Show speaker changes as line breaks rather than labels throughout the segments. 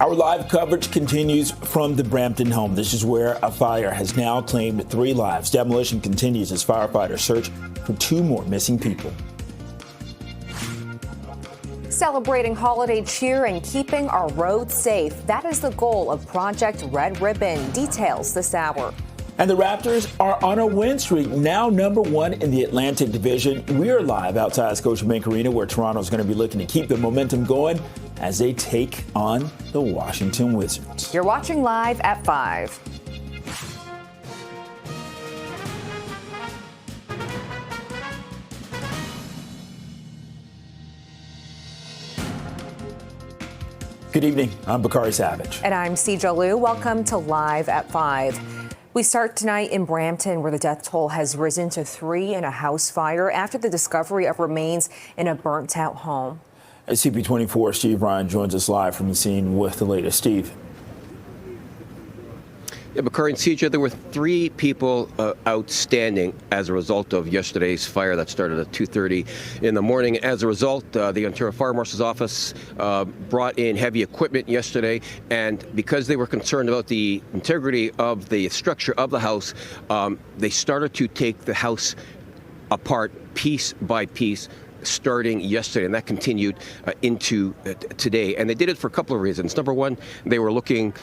Our live coverage continues from the Brampton home. This is where a fire has now claimed 3 lives. Demolition continues as firefighters search for 2 more missing people.
Celebrating holiday cheer and keeping our roads safe. That is the goal of Project Red Ribbon. Details this hour.
And the Raptors are on a win streak, now #1 in the Atlantic Division. We're live outside Scotiabank Arena, where Toronto is going to be looking to keep the momentum going as they take on the Washington Wizards.
You're watching Live at 5.
Good evening. I'm Bakari Savage.
And I'm Sija Liu. Welcome to Live at 5. We start tonight in Brampton, where the death toll has risen to 3 in a house fire after the discovery of remains in a burnt-out home.
CP24 Steve Ryan joins us live from the scene with the latest. Steve.
Yeah, Bakari and CJ, there were 3 people outstanding as a result of yesterday's fire that started at 2:30 in the morning. As a result, the Ontario Fire Marshal's Office brought in heavy equipment yesterday, and because they were concerned about the integrity of the structure of the house, they started to take the house apart piece by piece, starting yesterday, and that continued into today. And they did it for a couple of reasons. Number one, they were looking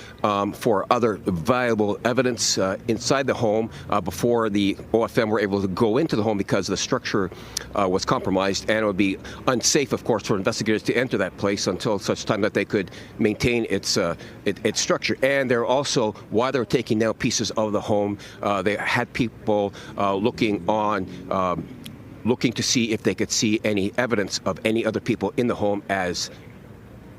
for other viable evidence inside the home before the OFM were able to go into the home, because the structure was compromised, and it would be unsafe, of course, for investigators to enter that place until such time that they could maintain its structure. And they're also, while they were taking down pieces of the home, they had people looking to see if they could see any evidence of any other people in the home as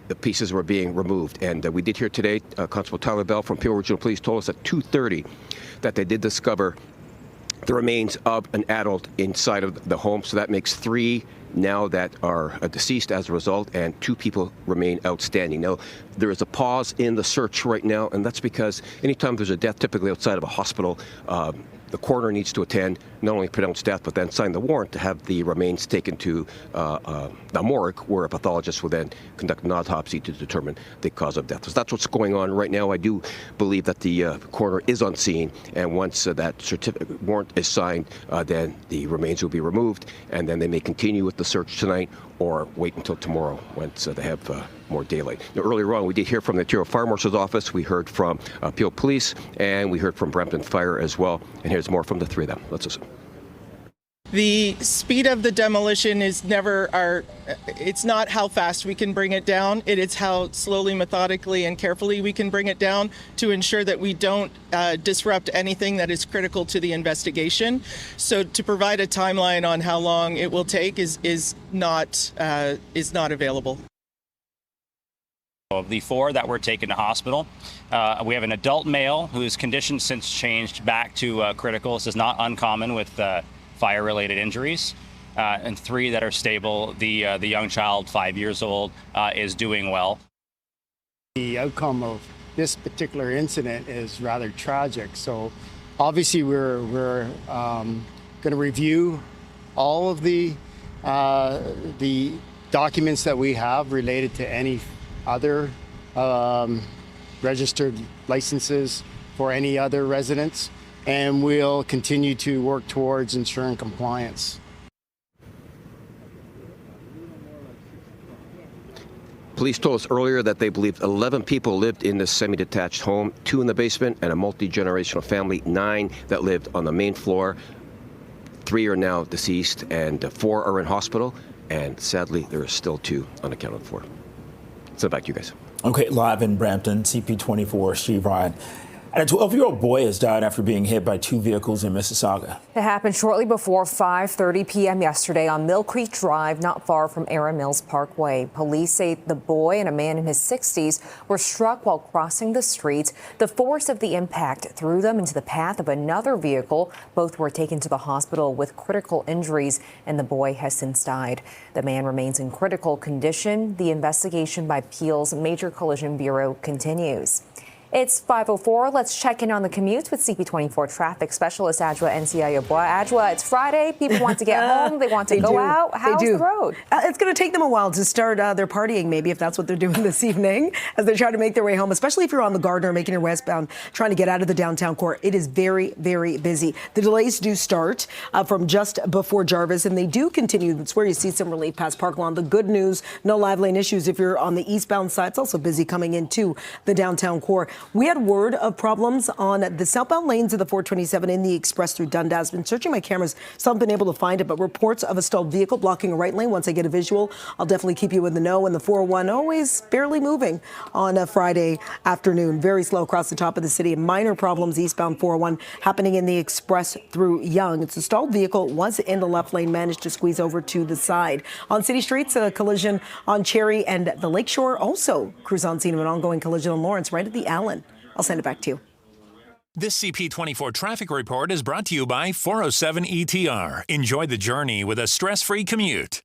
the pieces were being removed. And we did hear today, Constable Tyler Bell from Peel Regional Police told us at 2:30 that they did discover the remains of an adult inside of the home. So that makes 3 now that are deceased as a result, and 2 people remain outstanding. Now, there is a pause in the search right now, and that's because anytime there's a death, typically outside of a hospital, the coroner needs to attend, not only pronounce death, but then sign the warrant to have the remains taken to the morgue, where a pathologist will then conduct an autopsy to determine the cause of death. So that's what's going on right now. I do believe that the coroner is on scene, and once that certificate warrant is signed, then the remains will be removed, and then they may continue with the search tonight or wait until tomorrow once they have more daylight. Now, earlier on, we did hear from the Ontario Fire Marshal's Office, we heard from Peel Police, and we heard from Brampton Fire as well. And here's more from the 3 of them. Let's listen.
The speed of the demolition is it's not how fast we can bring it down. It is how slowly, methodically, and carefully we can bring it down to ensure that we don't disrupt anything that is critical to the investigation. So to provide a timeline on how long it will take is not available.
Of the 4 that were taken to hospital, we have an adult male whose condition since changed back to critical. This is not uncommon with fire-related injuries, and 3 that are stable. The young child, 5 years old, is doing well.
The outcome of this particular incident is rather tragic. So obviously we're going to review all of the documents that we have related to any other registered licenses for any other residents, and we'll continue to work towards ensuring compliance.
Police told us earlier that they believed 11 people lived in this semi-detached home, 2 in the basement, and a multi-generational family, 9 that lived on the main floor. 3 are now deceased, and 4 are in hospital, and sadly, there are still 2 unaccounted for. So back to you guys.
Okay, live in Brampton, CP24 Steve Ryan. And a 12-year-old boy has died after being hit by 2 vehicles in Mississauga.
It happened shortly before 5:30 p.m. yesterday on Mill Creek Drive, not far from Erin Mills Parkway. Police say the boy and a man in his 60s were struck while crossing the street. The force of the impact threw them into the path of another vehicle. Both were taken to the hospital with critical injuries, and the boy has since died. The man remains in critical condition. The investigation by Peel's Major Collision Bureau continues. It's 5:04. Let's check in on the commutes with CP24 traffic specialist Adjoa Nsiah-Yeboah. Adjoa, it's Friday. People want to get home. They want to go out. How's the road?
It's going to take them a while to start their partying, maybe, if that's what they're doing this evening, as they try to make their way home, especially if you're on the Gardiner making your westbound, trying to get out of the downtown core. It is very, very busy. The delays do start from just before Jarvis, and they do continue. That's where you see some relief past Park Lawn. The good news, no live lane issues if you're on the eastbound side. It's also busy coming into the downtown core. We had word of problems on the southbound lanes of the 427 in the express through Dundas. Been searching my cameras, still haven't been able to find it, but reports of a stalled vehicle blocking a right lane. Once I get a visual, I'll definitely keep you in the know. And the 401 always barely moving on a Friday afternoon. Very slow across the top of the city. Minor problems eastbound 401 happening in the express through Yonge. It's a stalled vehicle, was in the left lane, managed to squeeze over to the side. On city streets, a collision on Cherry and the Lakeshore. Also, crews on scene of an ongoing collision on Lawrence right at the Allen. I'll send it back to you.
This CP24 traffic report is brought to you by 407 ETR. Enjoy the journey with a stress-free commute.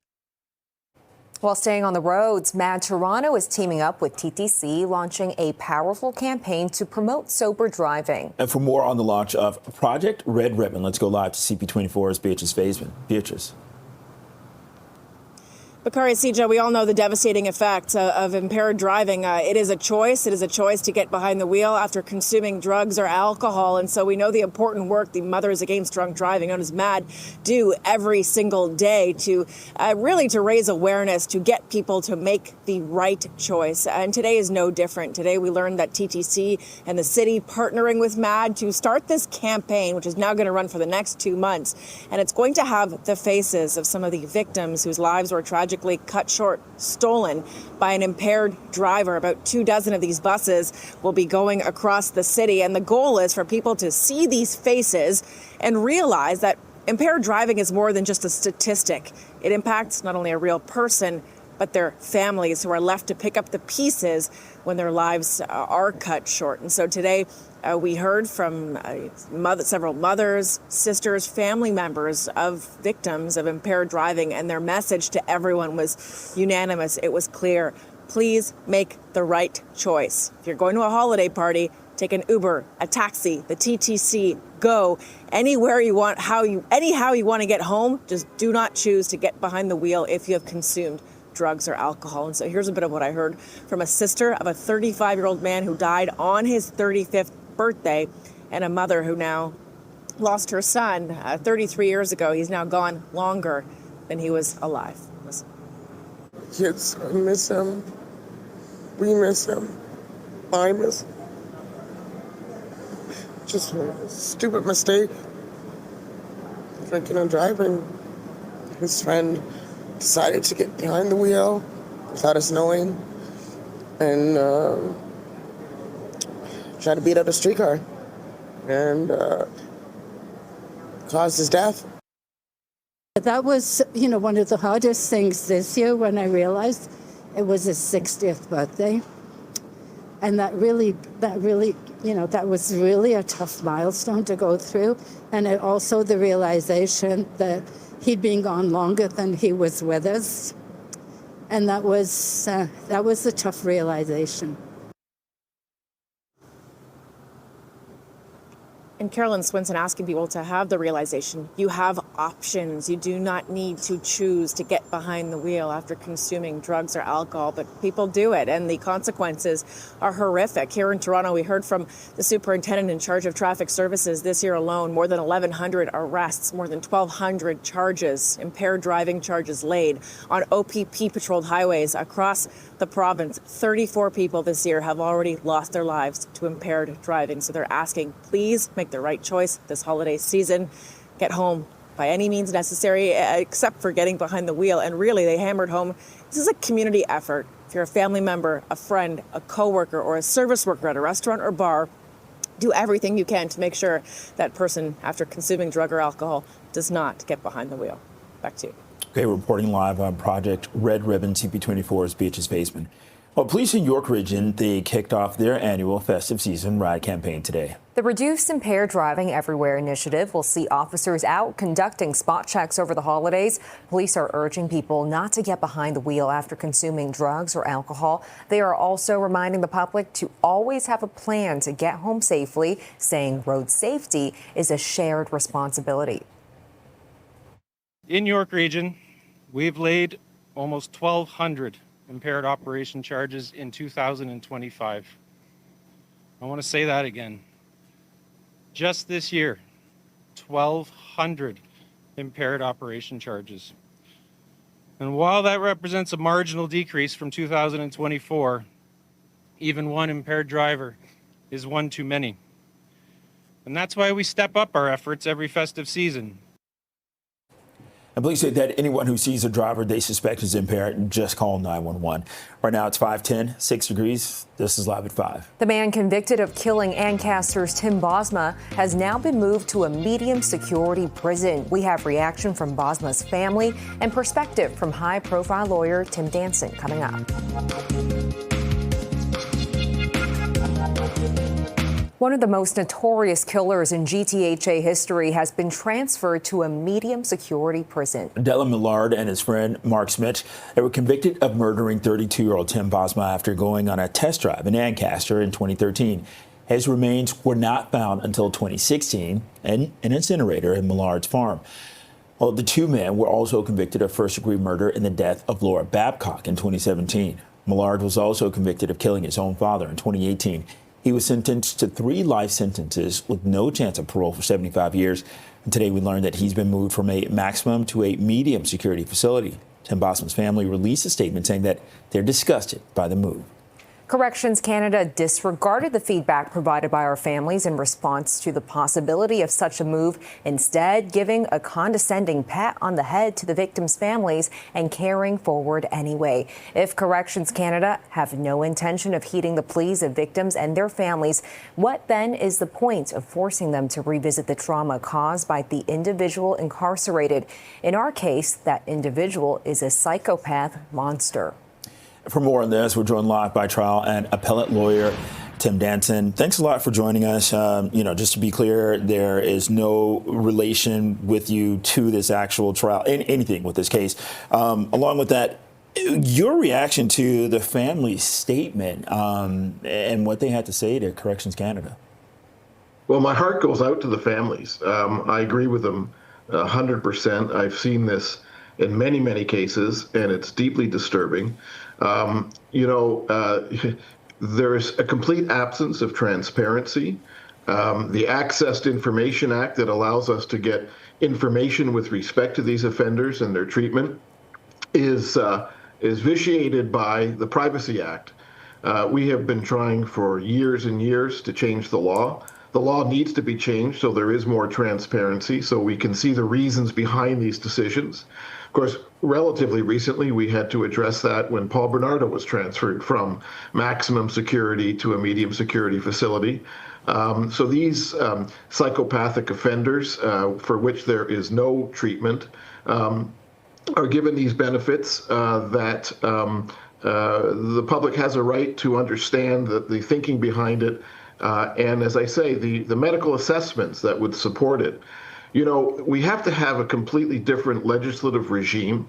While staying on the roads, MAD Toronto is teaming up with TTC, launching a powerful campaign to promote sober driving.
And for more on the launch of Project Red Ribbon, let's go live to CP24's Beatrice Faisman. Beatrice.
Bakari Sija, we all know the devastating effects of impaired driving. It is a choice. It is a choice to get behind the wheel after consuming drugs or alcohol. And so we know the important work the Mothers Against Drunk Driving, known as MAD, do every single day to really to raise awareness, to get people to make the right choice. And today is no different. Today we learned that TTC and the city partnering with MAD to start this campaign, which is now going to run for the next 2 months. And it's going to have the faces of some of the victims whose lives were tragically cut short, stolen by an impaired driver. About 24 of these buses will be going across the city. And the goal is for people to see these faces and realize that impaired driving is more than just a statistic. It impacts not only a real person, but their families who are left to pick up the pieces when their lives are cut short. And so today we heard from several mothers, sisters, family members of victims of impaired driving, and their message to everyone was unanimous. It was clear. Please make the right choice. If you're going to a holiday party, take an Uber, a taxi, the TTC, go anywhere you want, anyhow you want to get home. Just do not choose to get behind the wheel if you have consumed drugs or alcohol. And so here's a bit of what I heard from a sister of a 35-year-old man who died on his 35th birthday, and a mother who now lost her son 33 years ago. He's now gone longer than he was alive. Listen.
Kids, I miss him. We miss him. I miss him. Just a stupid mistake. Drinking and driving. His friend decided to get behind the wheel without us knowing and tried to beat up a streetcar and caused his death.
That was, one of the hardest things this year when I realized it was his 60th birthday. And that was really a tough milestone to go through. And it also the realization that he'd been gone longer than he was with us. And that was a tough realization.
And Carolyn Swinson asking people to have the realization you have options. You do not need to choose to get behind the wheel after consuming drugs or alcohol, but people do it, and the consequences are horrific. Here in Toronto, we heard from the superintendent in charge of traffic services this year alone, more than 1,100 arrests, more than 1,200 charges, impaired driving charges laid on OPP patrolled highways across the province. 34 people this year have already lost their lives to impaired driving. So they're asking, please make the right choice this holiday season. Get home by any means necessary, except for getting behind the wheel. And really, they hammered home, this is a community effort. If you're a family member, a friend, a coworker, or a service worker at a restaurant or bar, do everything you can to make sure that person, after consuming drug or alcohol, does not get behind the wheel. Back to you.
Okay, reporting live on Project Red Ribbon, CP24's Beatrice Faisman. Well, police in York Region, they kicked off their annual festive season ride campaign today.
The Reduce Impaired Driving Everywhere initiative will see officers out conducting spot checks over the holidays. Police are urging people not to get behind the wheel after consuming drugs or alcohol. They are also reminding the public to always have a plan to get home safely, saying road safety is a shared responsibility.
In York Region, we've laid almost 1,200 impaired operation charges in 2025. I want to say that again. Just this year, 1,200 impaired operation charges. And while that represents a marginal decrease from 2024, even one impaired driver is one too many. And that's why we step up our efforts every festive season.
And police say that anyone who sees a driver they suspect is impaired, just call 911. Right now it's 5:10, 6 degrees. This is Live at 5.
The man convicted of killing Ancaster's Tim Bosma has now been moved to a medium security prison. We have reaction from Bosma's family and perspective from high-profile lawyer Tim Danson coming up. One of the most notorious killers in GTHA history has been transferred to a medium security prison.
Dylan Millard and his friend Mark Smith, they were convicted of murdering 32-year-old Tim Bosma after going on a test drive in Ancaster in 2013. His remains were not found until 2016 in an incinerator in Millard's farm. Well, the two men were also convicted of first-degree murder in the death of Laura Babcock in 2017. Millard was also convicted of killing his own father in 2018. He was sentenced to 3 life sentences with no chance of parole for 75 years. And today we learned that he's been moved from a maximum to a medium security facility. Tim Bosma's family released a statement saying that they're disgusted by the move.
Corrections Canada disregarded the feedback provided by our families in response to the possibility of such a move, instead giving a condescending pat on the head to the victims' families and carrying forward anyway. If Corrections Canada have no intention of heeding the pleas of victims and their families, what then is the point of forcing them to revisit the trauma caused by the individual incarcerated? In our case, that individual is a psychopath monster.
For more on this, we're joined live by trial and appellate lawyer Tim Danson. Thanks a lot for joining us. Just to be clear, there is no relation with you to this actual trial, anything with this case. Along with that, your reaction to the family's statement and what they had to say to Corrections Canada.
Well, my heart goes out to the families. I agree with them 100%. I've seen this in many, many cases, and it's deeply disturbing. There's a complete absence of transparency. The Access to Information Act that allows us to get information with respect to these offenders and their treatment is vitiated by the Privacy Act. We have been trying for years and years to change the law. The law needs to be changed so there is more transparency, so we can see the reasons behind these decisions. Of course, relatively recently, we had to address that when Paul Bernardo was transferred from maximum security to a medium security facility. So these psychopathic offenders for which there is no treatment are given these benefits that the public has a right to understand the thinking behind it. And as I say, the medical assessments that would support it. We have to have a completely different legislative regime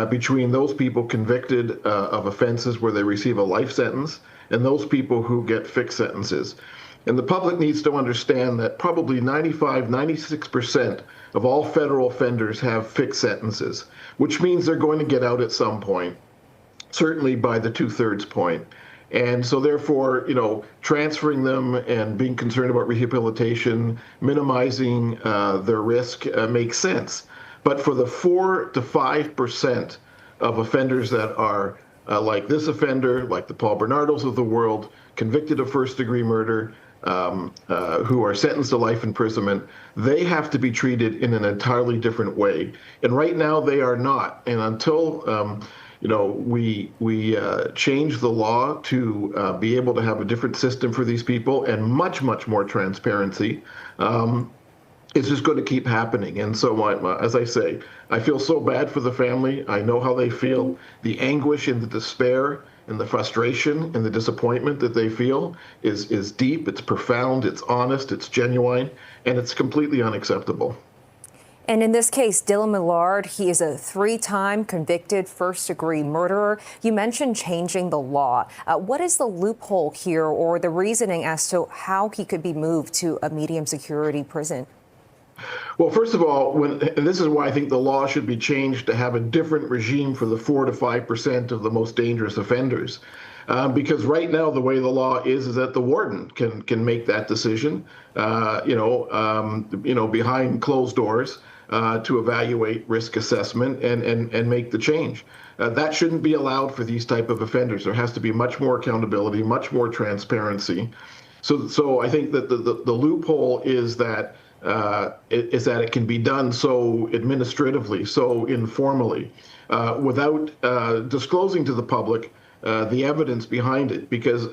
between those people convicted of offenses where they receive a life sentence and those people who get fixed sentences. And the public needs to understand that probably 96% of all federal offenders have fixed sentences, which means they're going to get out at some point, certainly by the 2/3 point. And so therefore, transferring them and being concerned about rehabilitation, minimizing their risk makes sense. But for the 4 to 5% of offenders that are like this offender, like the Paul Bernardos of the world, convicted of first-degree murder, who are sentenced to life imprisonment, they have to be treated in an entirely different way. And right now they are not. And until we change the law to be able to have a different system for these people and much, much more transparency, it's just going to keep happening. And so, as I say, I feel so bad for the family. I know how they feel. The anguish and the despair and the frustration and the disappointment that they feel is deep, it's profound, it's honest, it's genuine, and it's completely unacceptable.
And in this case, Dylan Millard, he is a 3-time convicted first-degree murderer. You mentioned changing the law. What is the loophole here, or the reasoning as to how he could be moved to a medium security prison?
Well, first of all, and this is why I think the law should be changed to have a different regime for the 4 to 5% of the most dangerous offenders. Because right now, the way the law is that the warden can make that decision, behind closed doors to evaluate risk assessment and make the change. That shouldn't be allowed for these type of offenders. There has to be much more accountability, much more transparency. So I think that the loophole is that it can be done so administratively, so informally, without disclosing to the public the evidence behind it, because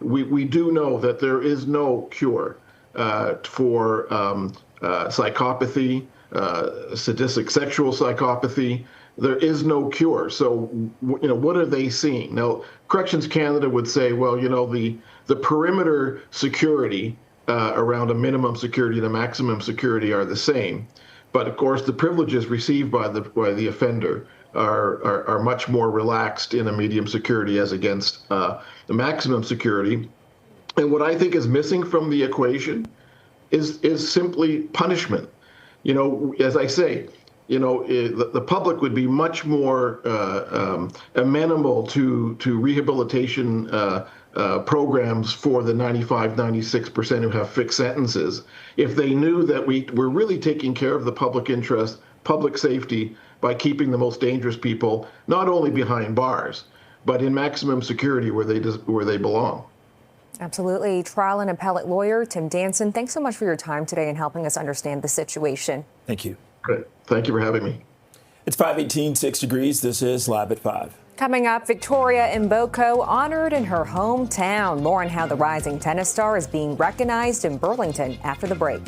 we do know that there is no cure for psychopathy, sadistic sexual psychopathy. There is no cure. So, what are they seeing? Now, Corrections Canada would say, well, the perimeter security around a minimum security and a maximum security are the same. But of course, the privileges received by the offender are much more relaxed in a medium security as against the maximum security. And what I think is missing from the equation is simply punishment. As I say, the public would be much more amenable to rehabilitation programs for the 95-96% who have fixed sentences if they knew that we're really taking care of the public interest, public safety, by keeping the most dangerous people not only behind bars, but in maximum security where they belong.
Absolutely. Trial and appellate lawyer Tim Danson, thanks so much for your time today and helping us understand the situation.
Thank you.
Great. Thank you for having me.
It's 5:18, 6 degrees. This is Live at 5.
Coming up, Victoria Mboko honored in her hometown. More on how the rising tennis star is being recognized in Burlington after the break.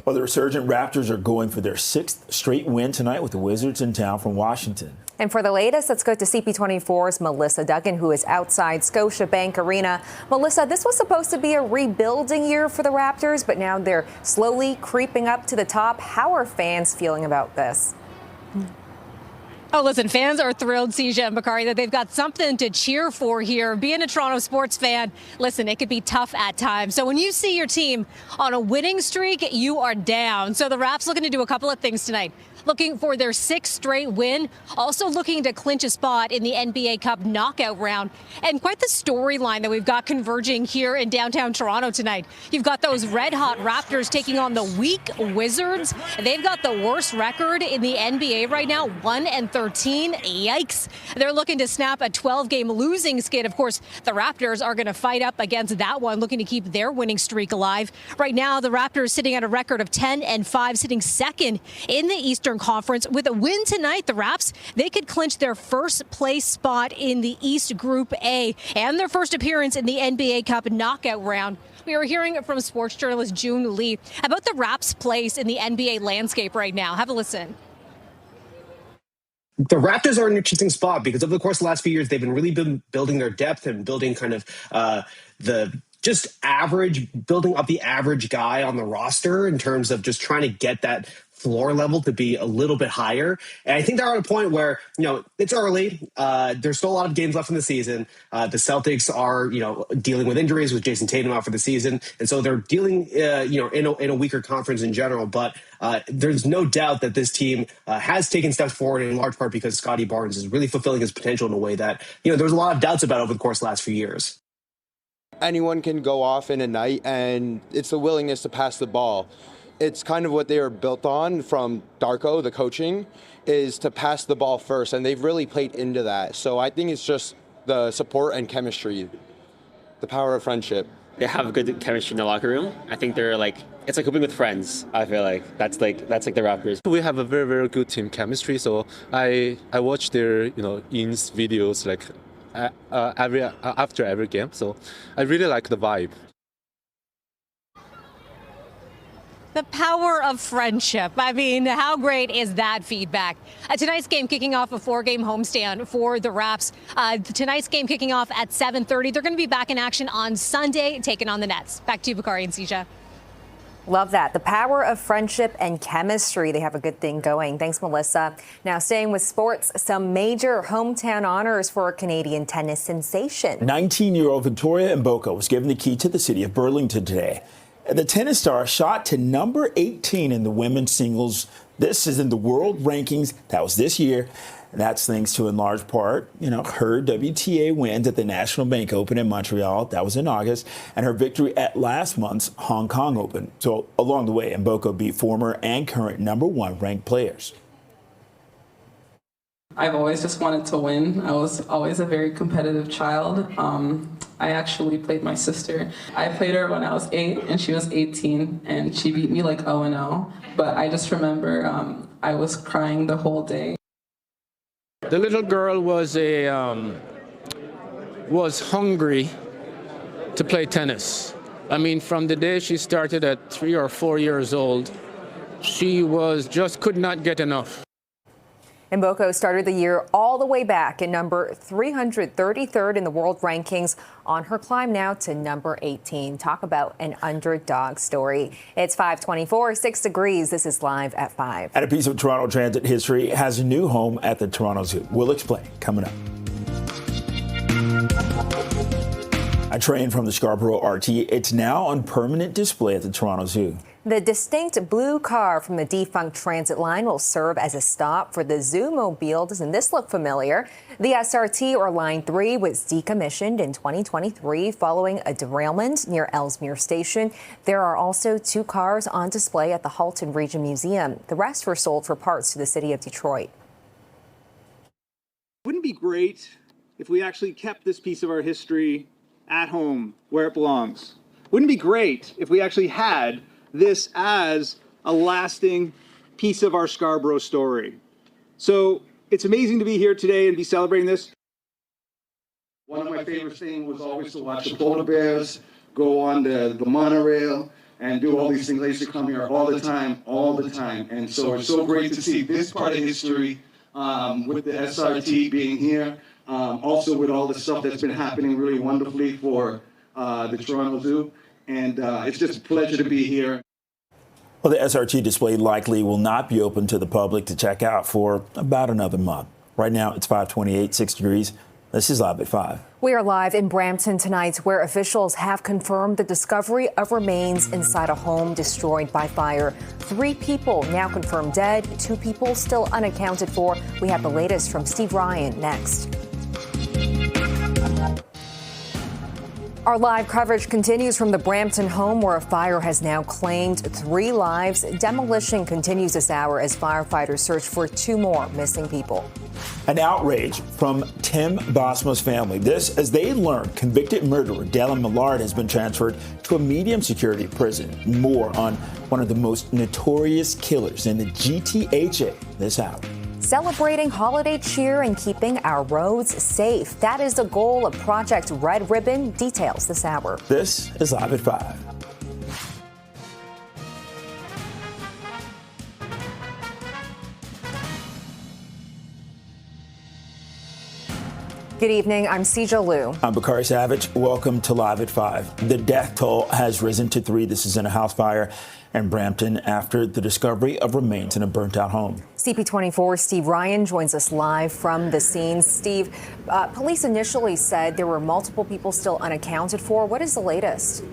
Well, the resurgent Raptors are going for their 6th straight win tonight with the Wizards in town from Washington.
And for the latest, let's go to CP24's Melissa Duggan, who is outside Scotiabank Arena. Melissa, this was supposed to be a rebuilding year for the Raptors, but now they're slowly creeping up to the top. How are fans feeling about this?
Oh, listen, fans are thrilled, Seja and Bakari, that they've got something to cheer for here. Being a Toronto sports fan, listen, it could be tough at times. So when you see your team on a winning streak, you are down. So the Raps looking to do a couple of things tonight. Looking for their 6th straight win, also looking to clinch a spot in the NBA Cup knockout round. And quite the storyline that we've got converging here in downtown Toronto tonight. You've got those red-hot Raptors taking on the weak Wizards. They've got the worst record in the NBA right now, 1-13. Yikes. They're looking to snap a 12-game losing skid. Of course, the Raptors are going to fight up against that one, looking to keep their winning streak alive. Right now, the Raptors sitting at a record of 10-5, sitting second in the Eastern Conference. With a win tonight, the Raps, they could clinch their first place spot in the East Group A and their first appearance in the NBA Cup knockout round. We are hearing from sports journalist June Lee about the Raps' place in the NBA landscape right now. Have a listen.
The Raptors are an interesting spot because over the course of the last few years, they've really been building their depth and building kind of building up the average guy on the roster in terms of just trying to get that floor level to be a little bit higher. And I think they're at a point where, it's early. There's still a lot of games left in the season. The Celtics are, dealing with injuries with Jason Tatum out for the season. And so they're dealing, in a weaker conference in general. But there's no doubt that this team has taken steps forward in large part because Scotty Barnes is really fulfilling his potential in a way that, there's a lot of doubts about over the course of the last few years.
Anyone can go off in a night, and it's the willingness to pass the ball. It's kind of what they were built on from Darko, the coaching, is to pass the ball first, and they've really played into that. So I think it's just the support and chemistry, the power of friendship.
They have a good chemistry in the locker room. I think they're it's like hooping with friends. I feel like that's like the Raptors.
We have a very, very good team chemistry. So I watch their ins videos after every game. So I really like the vibe.
The power of friendship. I mean, how great is that feedback? Tonight's game kicking off a 4-game homestand for the Raps. Tonight's game kicking off at 7:30. They're going to be back in action on Sunday, taking on the Nets. Back to you, Bakari and Sija.
Love that. The power of friendship and chemistry. They have a good thing going. Thanks, Melissa. Now, staying with sports, some major hometown honors for a Canadian tennis sensation.
19-year-old Victoria Mboka was given the key to the city of Burlington today. The tennis star shot to number 18 in the women's singles. This is in the world rankings. That was this year. And that's thanks to, in large part, her WTA wins at the National Bank Open in Montreal. That was in August. And her victory at last month's Hong Kong Open. So along the way, Mboka beat former and current #1 ranked players.
I've always just wanted to win. I was always a very competitive child. I actually played my sister. I played her when I was 8 and she was 18, and she beat me like 0-0. But I just remember I was crying the whole day.
The little girl was hungry to play tennis. I mean, from the day she started at 3 or 4 years old, she could not get enough.
Mboka started the year all the way back at number 333rd in the world rankings, on her climb now to number 18. Talk about an underdog story. It's 5:24, 6 degrees. This is Live at 5.
And a piece of Toronto transit history has a new home at the Toronto Zoo. We'll explain coming up. A train from the Scarborough RT. It's now on permanent display at the Toronto Zoo.
The distinct blue car from the defunct transit line will serve as a stop for the Zoomobile. Doesn't this look familiar? The SRT, or Line 3, was decommissioned in 2023 following a derailment near Ellesmere Station. There are also 2 cars on display at the Halton Region Museum. The rest were sold for parts to the city of Detroit.
Wouldn't it be great if we actually kept this piece of our history at home where it belongs? Wouldn't it be great if we actually had this as a lasting piece of our Scarborough story? So it's amazing to be here today and be celebrating this.
One of my favorite things was always to watch the polar bears go on the monorail and do all these things. I used to come here all the time. And so it's so great to see this part of history with the SRT being here. Also with all the stuff that's been happening really wonderfully for the Toronto Zoo. And it's just a pleasure to be here.
Well, the SRT display likely will not be open to the public to check out for about another month. Right now, it's 5:28, 6 degrees. This is Live at 5.
We are live in Brampton tonight, where officials have confirmed the discovery of remains inside a home destroyed by fire. 3 people now confirmed dead, 2 people still unaccounted for. We have the latest from Steve Ryan next. Our live coverage continues from the Brampton home, where a fire has now claimed 3 lives. Demolition continues this hour as firefighters search for 2 more missing people.
An outrage from Tim Bosma's family. This as they learn convicted murderer Dallin Millard has been transferred to a medium security prison. More on one of the most notorious killers in the GTHA this hour.
Celebrating holiday cheer and keeping our roads safe. That is the goal of Project Red Ribbon. Details this hour.
This is Live at 5.
Good evening. I'm Sija Liu.
I'm Bakari Savage. Welcome to Live at 5. The death toll has risen to 3. This is in a house fire in Brampton after the discovery of remains in a burnt-out home.
CP24 Steve Ryan joins us live from the scene. Steve, police initially said there were multiple people still unaccounted for. What is the latest?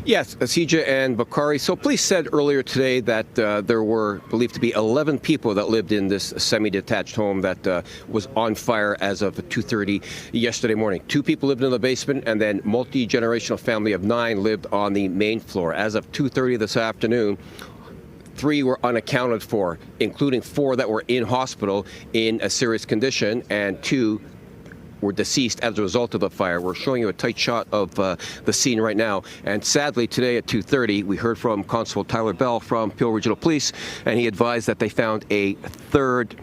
Yes, Asija and Bakari. So police said earlier today that there were believed to be 11 people that lived in this semi-detached home that was on fire as of 2:30 yesterday morning. 2 people lived in the basement, and then multi-generational family of 9 lived on the main floor. As of 2:30 this afternoon, 3 were unaccounted for, including 4 that were in hospital in a serious condition, and 2 were deceased as a result of the fire. We're showing you a tight shot of the scene right now. And sadly, today at 2:30, we heard from Constable Tyler Bell from Peel Regional Police, and he advised that they found a 3rd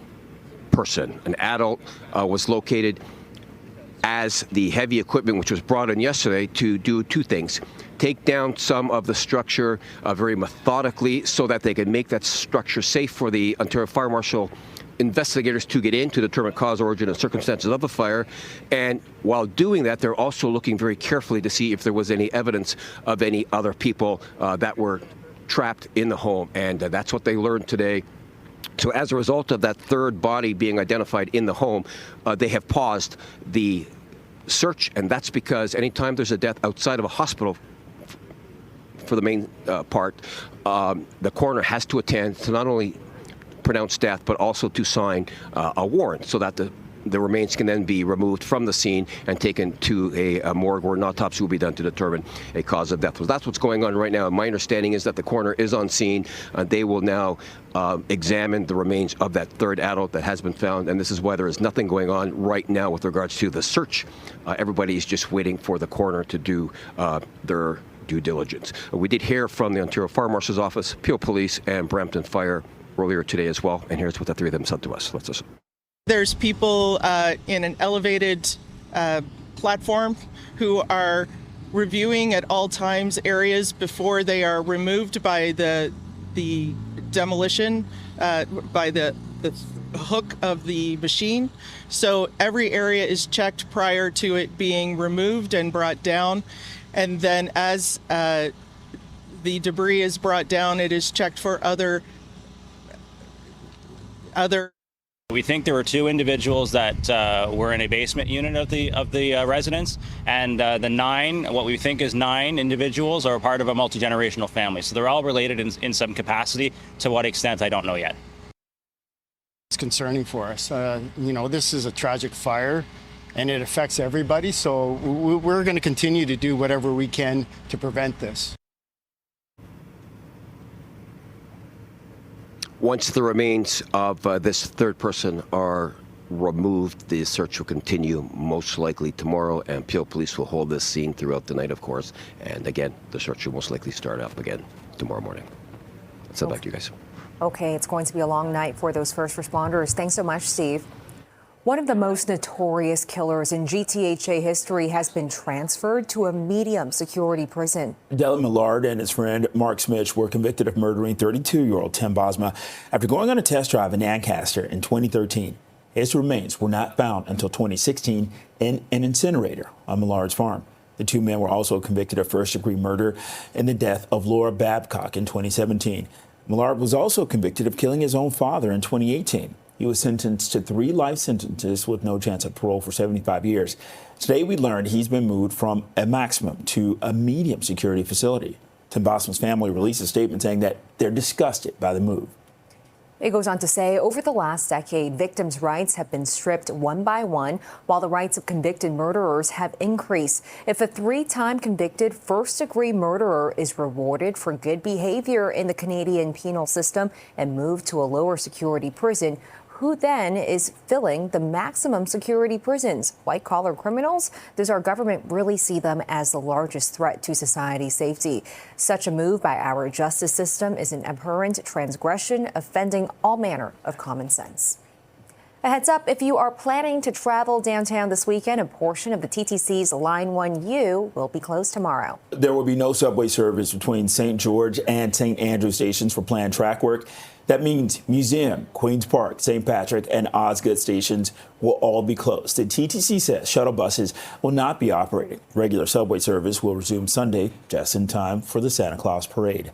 person. An adult was located as the heavy equipment, which was brought in yesterday, to do two things. Take down some of the structure very methodically so that they can make that structure safe for the Ontario Fire Marshal investigators to get in to determine cause, origin, and circumstances of the fire. And while doing that, they're also looking very carefully to see if there was any evidence of any other people that were trapped in the home. And that's what they learned today. So as a result of that third body being identified in the home, they have paused the search. And that's because anytime there's a death outside of a hospital, for the main part, the coroner has to attend to not only pronounce death, but also to sign a warrant so that the remains can then be removed from the scene and taken to a morgue where an autopsy will be done to determine a cause of death. So that's what's going on right now. My understanding is that the coroner is on scene. They will now examine the remains of that third adult that has been found, and this is why there is nothing going on right now with regards to the search. Everybody is just waiting for the coroner to do their due diligence. We did hear from the Ontario Fire Marshal's Office, Peel Police, and Brampton Fire earlier today as well, and here's what the three of them said to us. Let's listen.
There's people in an elevated platform who are reviewing at all times areas before they are removed by the demolition, by the hook of the machine. So every area is checked prior to it being removed and brought down. And then as the debris is brought down, it is checked for other.
We think there were two individuals that were in a basement unit of the residence, and the what we think is 9 individuals are part of a multi-generational family. So they're all related in some capacity. To what extent, I don't know yet.
It's concerning for us. This is a tragic fire, and it affects everybody. So we're going to continue to do whatever we can to prevent this.
Once the remains of this third person are removed, the search will continue most likely tomorrow, and Peel Police will hold this scene throughout the night, of course. And again, the search will most likely start up again tomorrow morning. So back to you guys.
Okay, it's going to be a long night for those first responders. Thanks so much, Steve. One of the most notorious killers in GTHA history has been transferred to a medium security prison.
Dylan Millard and his friend Mark Smith were convicted of murdering 32-year-old Tim Bosma after going on a test drive in Ancaster in 2013. His remains were not found until 2016 in an incinerator on Millard's farm. The two men were also convicted of first-degree murder in the death of Laura Babcock in 2017. Millard was also convicted of killing his own father in 2018. He was sentenced to 3 life sentences with no chance of parole for 75 years. Today, we learned he's been moved from a maximum to a medium security facility. Tim Bosma's family released a statement saying that they're disgusted by the move.
It goes on to say, over the last decade, victims' rights have been stripped one by one, while the rights of convicted murderers have increased. If a 3-time convicted first-degree murderer is rewarded for good behavior in the Canadian penal system and moved to a lower security prison, who then is filling the maximum security prisons? White-collar criminals? Does our government really see them as the largest threat to society's safety? Such a move by our justice system is an abhorrent transgression, offending all manner of common sense. A heads up, if you are planning to travel downtown this weekend, a portion of the TTC's Line 1U will be closed tomorrow. There will be no subway service between St. George and St. Andrew stations for planned track work. That means Museum, Queen's Park, St. Patrick, and Osgood stations will all be closed. The TTC says shuttle buses will not be operating. Regular subway service will resume Sunday, just in time for the Santa Claus parade.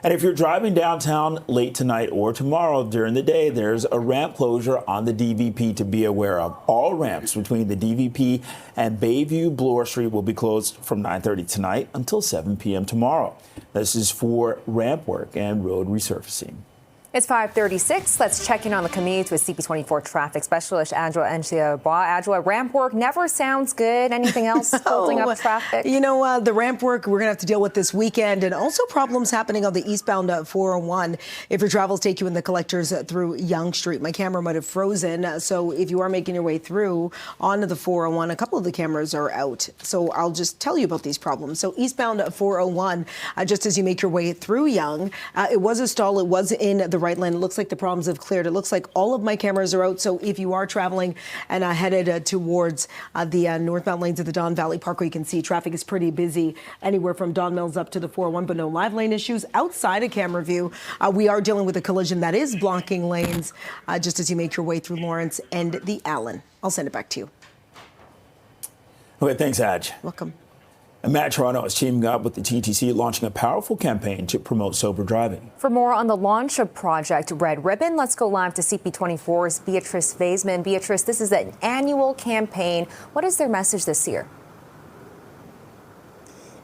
And if you're driving downtown late tonight or tomorrow during the day, there's a ramp closure on the DVP to be aware of. All ramps between the DVP and Bayview Bloor Street will be closed from 9:30 tonight until 7 p.m. tomorrow. This is for ramp work and road resurfacing. It's 5:36. Let's check in on the commute with CP24 traffic specialist Angela Enciabois. Angela, ramp work never sounds good. Anything else holding up traffic?
The ramp work we're going to have to deal with this weekend, and also problems happening on the eastbound 401 if your travels take you in the collectors through Yonge Street. My camera might have frozen, so if you are making your way through onto the 401, a couple of the cameras are out. So I'll just tell you about these problems. So eastbound 401, just as you make your way through Yonge, it was a stall. It was in the right lane. It looks like the problems have cleared. It looks like all of my cameras are out. So if you are traveling and headed towards the northbound lanes of the Don Valley Parkway, you can see traffic is pretty busy anywhere from Don Mills up to the 401, but no live lane issues outside of camera view. We are dealing with a collision that is blocking lanes just as you make your way through Lawrence and the Allen. I'll send it back to you.
Okay, thanks, Aj.
Welcome.
And Matt, Toronto is teaming up with the TTC, launching a powerful campaign to promote sober driving.
For more on the launch of Project Red Ribbon, let's go live to CP24's Beatrice Vaisman. Beatrice, this is an annual campaign. What is their message this year?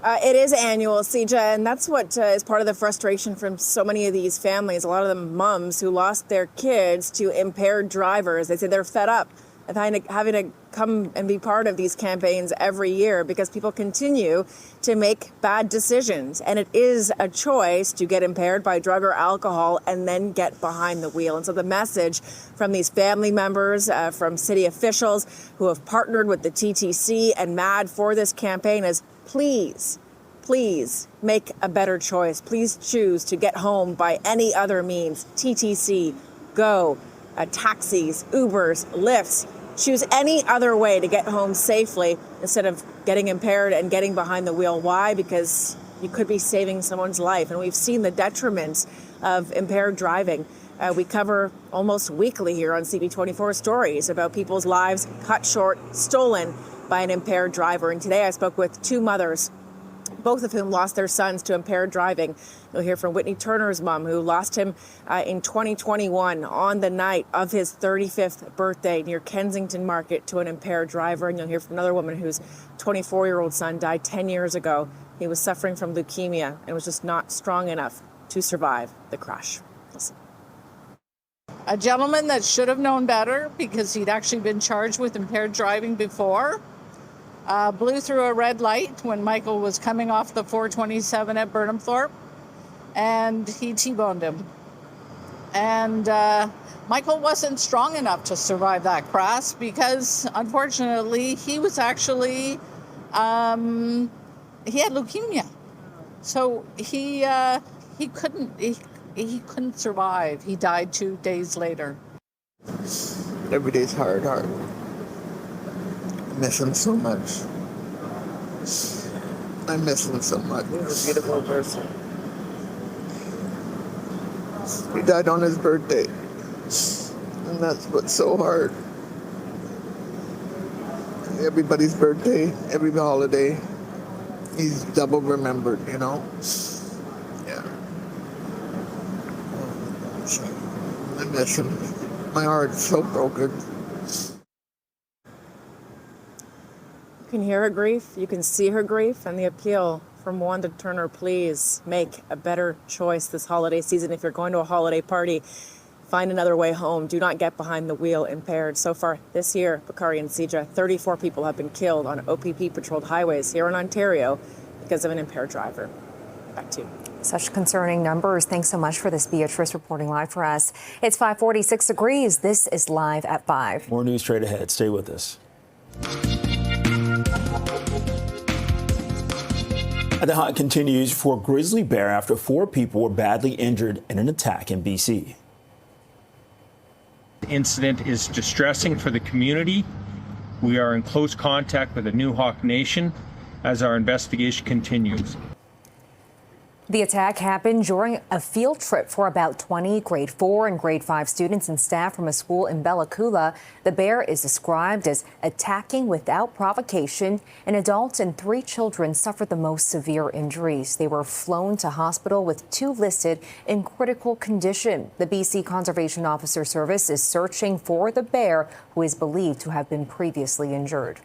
It is annual, Sija, and that's what is part of the frustration from so many of these families. A lot of them moms who lost their kids to impaired drivers. They say they're fed up of having to come and be part of these campaigns every year because people continue to make bad decisions. And it is a choice to get impaired by drug or alcohol and then get behind the wheel. And so the message from these family members, from city officials who have partnered with the TTC and MAD for this campaign is please make a better choice. Please choose to get home by any other means. TTC, Go, taxis, Ubers, Lyfts. Choose any other way to get home safely instead of getting impaired and getting behind the wheel. Why? Because you could be saving someone's life. And we've seen the detriments of impaired driving. We cover almost weekly here on CP24 stories about people's lives cut short, stolen by an impaired driver. And today I spoke with two mothers, both of whom lost their sons to impaired driving. You'll hear from Whitney Turner's mom, who lost him in 2021 on the night of his 35th birthday near Kensington Market to an impaired driver. And you'll hear from another woman whose 24-year-old son died 10 years ago. He was suffering from leukemia and was just not strong enough to survive the crash. Listen.
A gentleman that should have known better because he'd actually been charged with impaired driving before. Blew through a red light when Michael was coming off the 427 at Burnhamthorpe, and he T-boned him. And Michael wasn't strong enough to survive that crash because, unfortunately, he was actually, he had leukemia. So he couldn't survive. He died 2 days later.
Every day's hard. I miss him so much. I miss him so much. He's a beautiful person. He died on his birthday. And that's what's so hard. Everybody's birthday, every holiday, he's double remembered, you know? Yeah. I miss him. My heart's so broken.
You can hear her grief, you can see her grief, and the appeal from Wanda Turner, please make a better choice this holiday season. If you're going to a holiday party, find another way home. Do not get behind the wheel impaired. So far this year, Bakari and Sija, 34 people have been killed on OPP-patrolled highways here in Ontario because of an impaired driver. Back to you.
Such concerning numbers. Thanks so much for this, Beatrice, reporting live for us. It's 5:46 degrees. This is Live at 5.
More news straight ahead. Stay with us. The hunt continues for grizzly bear after 4 people were badly injured in an attack in BC.
The incident is distressing for the community. We are in close contact with the Newhawk Nation as our investigation continues.
The attack happened during a field trip for about 20 grade 4 and grade 5 students and staff from a school in Bella Coola. The bear is described as attacking without provocation. An adult and 3 children suffered the most severe injuries. They were flown to hospital with 2 listed in critical condition. The BC Conservation Officer Service is searching for the bear, who is believed to have been previously injured.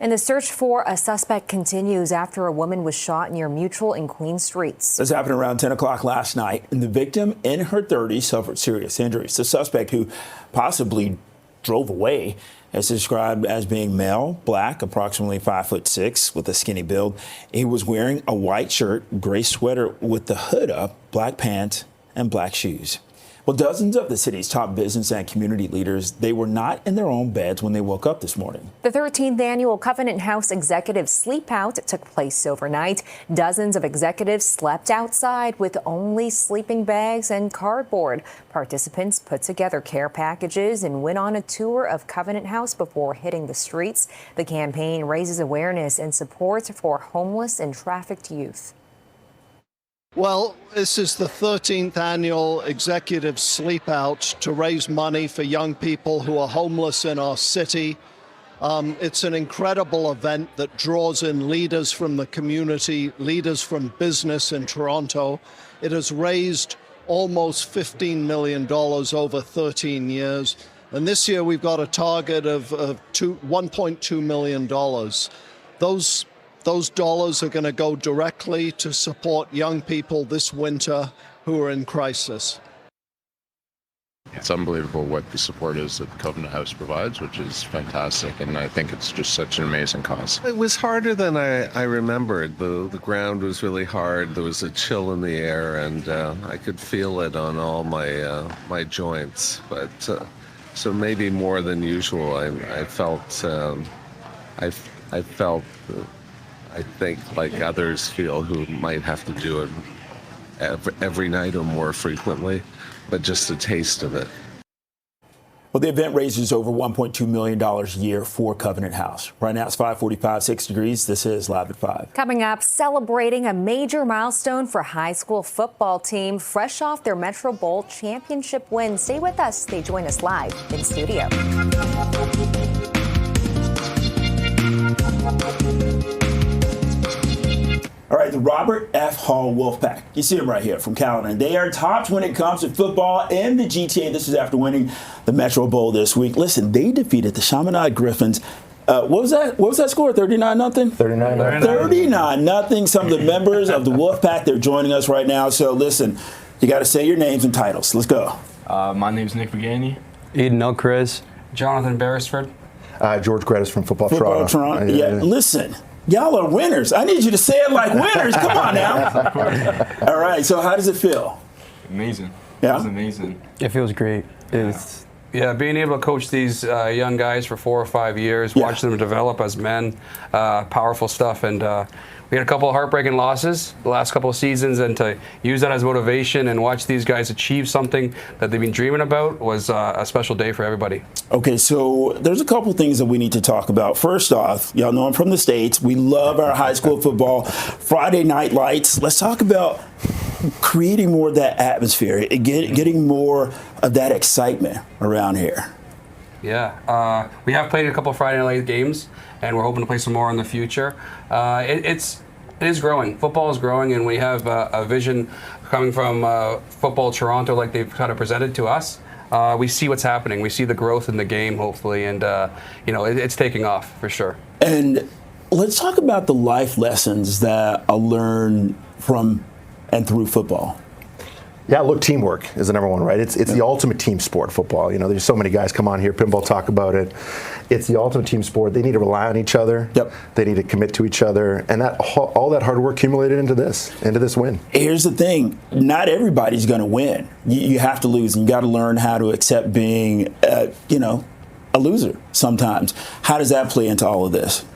And the search for a suspect continues after a woman was shot near Mutual in Queen Streets.
This happened around 10 o'clock last night, and the victim in her 30s suffered serious injuries. The suspect, who possibly drove away, is described as being male, black, approximately 5'6", with a skinny build. He was wearing a white shirt, gray sweater with the hood up, black pants, and black shoes. Well, dozens of the city's top business and community leaders, they were not in their own beds when they woke up this morning.
The 13th annual Covenant House Executive Sleep Out took place overnight. Dozens of executives slept outside with only sleeping bags and cardboard. Participants put together care packages and went on a tour of Covenant House before hitting the streets. The campaign raises awareness and support for homeless and trafficked youth.
Well, this is the 13th annual Executive Sleep Out to raise money for young people who are homeless in our city. It's an incredible event that draws in leaders from the community, leaders from business in Toronto. It has raised almost $15 million over 13 years. And this year we've got a target of $1.2 million. Those dollars are going to go directly to support young people this winter who are in crisis.
It's unbelievable what the support is that the Covenant House provides, which is fantastic, and I think it's just such an amazing cause.
It was harder than I remembered. The ground was really hard. There was a chill in the air, and I could feel it on all my joints. But so maybe more than usual, I felt. I think like others feel who might have to do it every night or more frequently, but just a taste of it.
Well, the event raises over $1.2 million a year for Covenant House. Right now it's 5:45, 6 degrees. This is Live at 5.
Coming up, celebrating a major milestone for high school football team fresh off their Metro Bowl championship win. Stay with us. They join us live in studio.
All right, the Robert F. Hall Wolfpack. You see them right here from Caledon. They are tops when it comes to football in the GTA. This is after winning the Metro Bowl this week. Listen, they defeated the Chaminade Griffins. What was that score? 39-0? 39-0. Some of the members of the Wolfpack, they're joining us right now. So listen, you got to say your names and titles. Let's go.
My name's Nick Vigani.
Eden Elcrez.
Jonathan Beresford.
George Grettis from Football Toronto.
Yeah, listen. Y'all are winners. I need you to say it like winners. Come on now. All right. So how does it feel?
Amazing.
Yeah.
It's amazing.
It feels great.
Yeah, being able to coach these young guys for 4 or 5 years, watch them develop as men, powerful stuff. And we had a couple of heartbreaking losses the last couple of seasons, and to use that as motivation and watch these guys achieve something that they've been dreaming about was a special day for everybody.
Okay, so there's a couple things that we need to talk about. First off, y'all know I'm from the States. We love our high school football. Friday night lights. Let's talk about creating more of that atmosphere, getting more of that excitement around here.
Yeah, we have played a couple of Friday night games, and we're hoping to play some more in the future. It is growing. Football is growing, and we have a vision coming from Football Toronto, like they've kind of presented to us. We see what's happening. We see the growth in the game, hopefully, and it's taking off for sure.
And let's talk about the life lessons that I learned from and through football.
Yeah, look, teamwork is the number one, right? It's the ultimate team sport, football. You know, there's so many guys come on here, Pinball talk about it. It's the ultimate team sport. They need to rely on each other.
Yep.
They need to commit to each other, and that all that hard work accumulated into this win.
Here's the thing: not everybody's going to win. You have to lose, and you got to learn how to accept being, a loser sometimes. How does that play into all of this?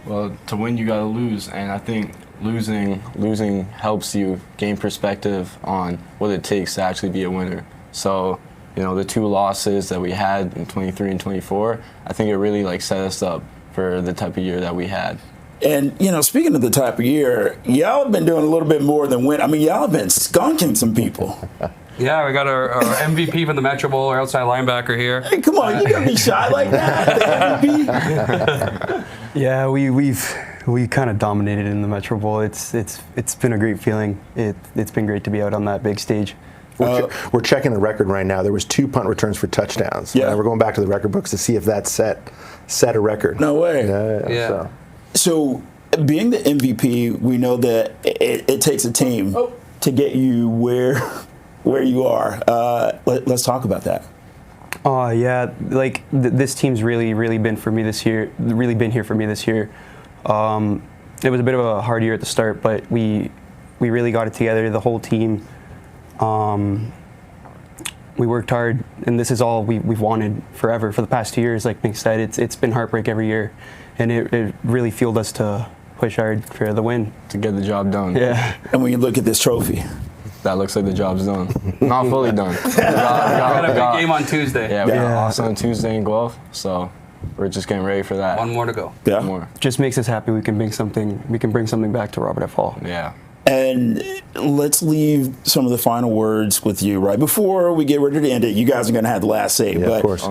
Well, to win, you got to lose, and I think losing helps you gain perspective on what it takes to actually be a winner. So, the 2 losses that we had in 23 and 24, I think it really set us up for the type of year that we had.
And, speaking of the type of year, y'all have been doing a little bit more than win. I mean, y'all have been skunking some people.
Yeah, we got our MVP from the Metro Bowl, our outside linebacker here.
Hey, come on, you gotta be shy like that. The MVP.
Yeah, we kind of dominated in the Metro Bowl. It's been a great feeling. It's been great to be out on that big stage.
We're checking the record right now. There was 2 punt returns for touchdowns.
Yeah,
we're going back to the record books to see if that set a record.
No way.
Yeah.
So being the MVP, we know that it takes a team to get you where you are. Let's talk about that.
Yeah, this team's really been for me this year. Really been here for me this year. It was a bit of a hard year at the start, but we really got it together, the whole team. we worked hard, and this is all we've wanted forever for the past 2 years. Like Nick said, it's been heartbreak every year, and it really fueled us to push hard for the win.
To get the job done.
Yeah.
And when you look at this trophy,
that looks like the job's done. Not fully done.
We got a big game on Tuesday.
Yeah, we got Austin on Tuesday in Guelph, so we're just getting ready for that.
One more to go.
Yeah.
One more.
Just makes us happy we can bring something back to Robert F. Hall.
Yeah.
And let's leave some of the final words with you, right? Before we get ready to end it, you guys are going to have the last say.
Yeah,
but,
of course.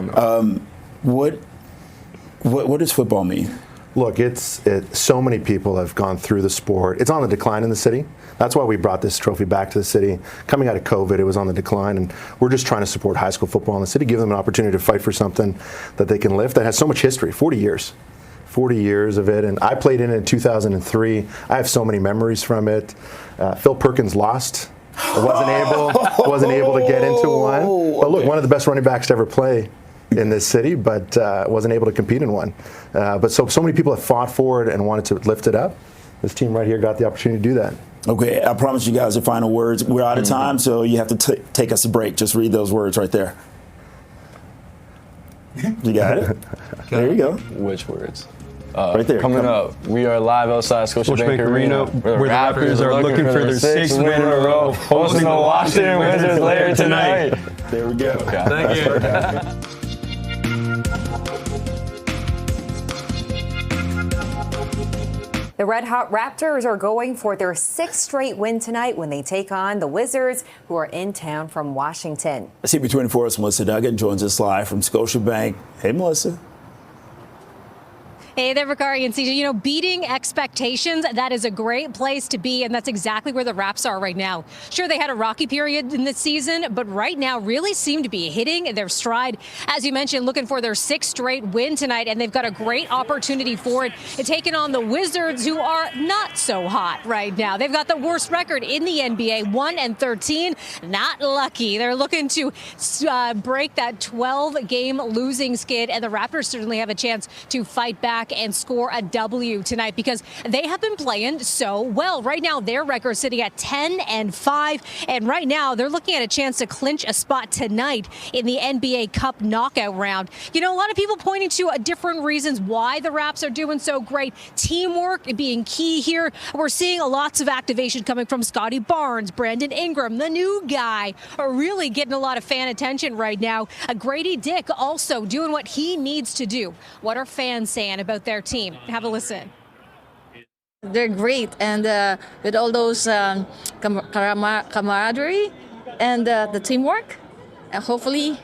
What does football mean?
Look, so many people have gone through the sport. It's on the decline in the city. That's why we brought this trophy back to the city. Coming out of COVID, it was on the decline, and we're just trying to support high school football in the city, give them an opportunity to fight for something that they can lift that has so much history, 40 years. 40 years of it, and I played in it in 2003. I have so many memories from it. Phil Perkins lost. Wasn't able to get into one. But look, one of the best running backs to ever play in this city, but wasn't able to compete in one. But so many people have fought for it and wanted to lift it up. This team right here got the opportunity to do that.
Okay, I promise you guys the final words. We're out of time, so you have to take us a break. Just read those words right there. You got it? There you go.
Which words?
Right there.
Coming up, we are live outside Scotiabank Arena, where the Raptors are looking for their 6th win in a row, hosting the Washington Wizards later tonight.
There we go.
Okay.
Thank you.
The Red Hot Raptors are going for their 6th straight win tonight when they take on the Wizards, who are in town from Washington.
CP24's Melissa Duggan joins us live from Scotiabank. Hey, Melissa.
Hey there, Vicari and CJ. You know, beating expectations, that is a great place to be, and that's exactly where the Raps are right now. Sure, they had a rocky period in this season, but right now really seem to be hitting their stride. As you mentioned, looking for their 6th straight win tonight, and they've got a great opportunity for it. They're taking on the Wizards, who are not so hot right now. They've got the worst record in the NBA, 1-13. Not lucky. They're looking to break that 12-game losing skid, and the Raptors certainly have a chance to fight back and score a W tonight because they have been playing so well. Right now, their record sitting at 10-5, and right now they're looking at a chance to clinch a spot tonight in the NBA Cup knockout round. You know, a lot of people pointing to different reasons why the Raps are doing so great. Teamwork being key here. We're seeing lots of activation coming from Scotty Barnes, Brandon Ingram, the new guy, are really getting a lot of fan attention right now. Grady Dick also doing what he needs to do. What are fans saying about their team? Have a listen.
They're great, and with all those camaraderie and the teamwork, hopefully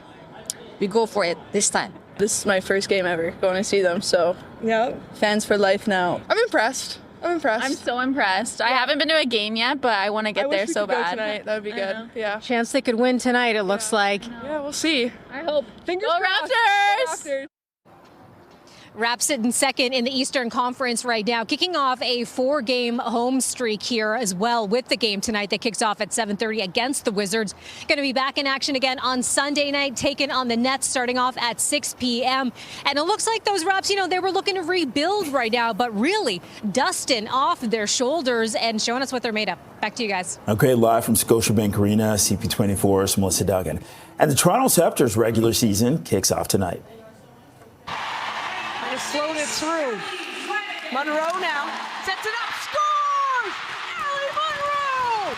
we go for it this time.
This is my first game ever going to see them, so yeah, fans for life now. I'm impressed. I'm
so impressed. I haven't been to a game yet, but I want to get there so bad.
Tonight. That would be good. Yeah.
Chance they could win tonight, it looks like.
Yeah, we'll see.
I hope.
Fingers
crossed.
Raptors!
Raps sitting second in the Eastern Conference right now, kicking off a 4-game home streak here as well with the game tonight that kicks off at 7:30 against the Wizards. Going to be back in action again on Sunday night, taking on the Nets starting off at 6 p.m. And it looks like those Raps, you know, they were looking to rebuild right now, but really dusting off their shoulders and showing us what they're made of. Back to you guys.
Okay, live from Scotiabank Arena, CP24's Melissa Duggan. And the Toronto Raptors regular season kicks off tonight.
Float it through. Monroe now sets it up, scores! Allie Monroe!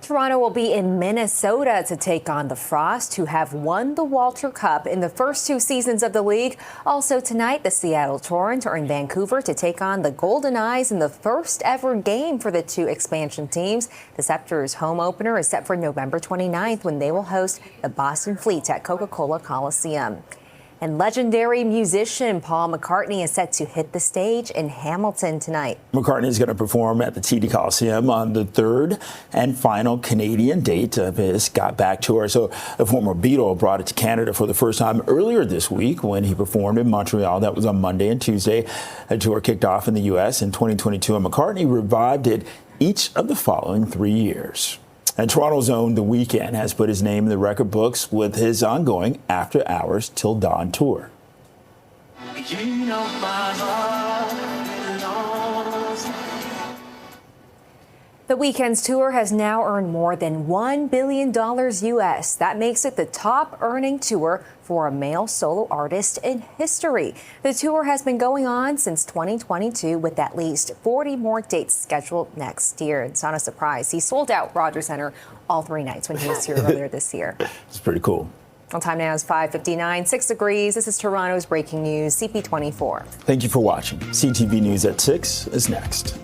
Toronto will be in Minnesota to take on the Frost, who have won the Walter Cup in the first 2 seasons of the league. Also tonight, the Seattle Torrents are in Vancouver to take on the Golden Eyes in the first ever game for the 2 expansion teams. The Scepter's home opener is set for November 29th when they will host the Boston Fleets at Coca-Cola Coliseum. And legendary musician Paul McCartney is set to hit the stage in Hamilton tonight. McCartney is going to perform at the TD Coliseum on the 3rd and final Canadian date of his Got Back tour. So the former Beatle brought it to Canada for the first time earlier this week when he performed in Montreal. That was on Monday and Tuesday. A tour kicked off in the U.S. in 2022, and McCartney revived it each of the following 3 years. And Toronto's own The Weeknd has put his name in the record books with his ongoing After Hours Till Dawn tour.
You know my heart belongs.
The Weeknd's tour has now earned more than $1 billion US. That makes it the top earning tour for a male solo artist in history. The tour has been going on since 2022 with at least 40 more dates scheduled next year. It's not a surprise. He sold out Rogers Center all 3 nights when he was here earlier this year.
It's pretty cool.
On time now is 5:59, 6 degrees. This is Toronto's breaking news, CP24.
Thank you for watching. CTV News at 6 is next.